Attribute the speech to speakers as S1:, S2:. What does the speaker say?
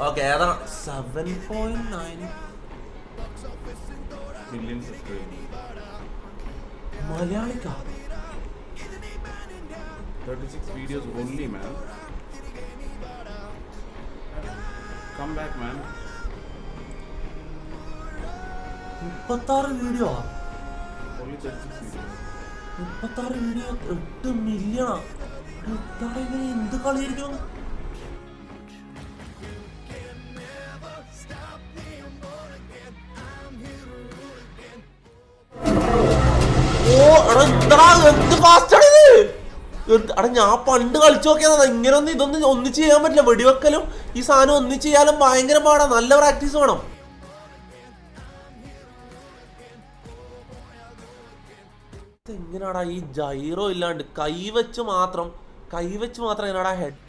S1: Okay ഏതാണ് 7.9
S2: million subscribers.
S1: മലയാളിക്കാ
S2: 36 videos only, man. Come back, man.
S1: 36 video
S2: Only 36 videos.
S1: 36 video 8 മില്യണാ. എന്ത് കളിയായിരിക്കും? ഓ എടാ എന്താ എന്ത് ഫാസ്റ്റാണ് ഇത്. എടാ ഞാൻ പണ്ട് കളിച്ചു നോക്കിയതാ. ഇങ്ങനൊന്നും ഇതൊന്നും ഒന്നിച്ച് ചെയ്യാൻ പറ്റില്ല. വെടിവെക്കലും ഈ സാധനം ഒന്നിച്ച് ചെയ്യാനും ഭയങ്കര പാടാ. നല്ല പ്രാക്ടീസ് വേണം. എങ്ങനെയാടാ ഈ ജൈറോ ഇല്ലാണ്ട് കൈവച്ച് മാത്രം എങ്ങനെയാടാ ഹെഡ്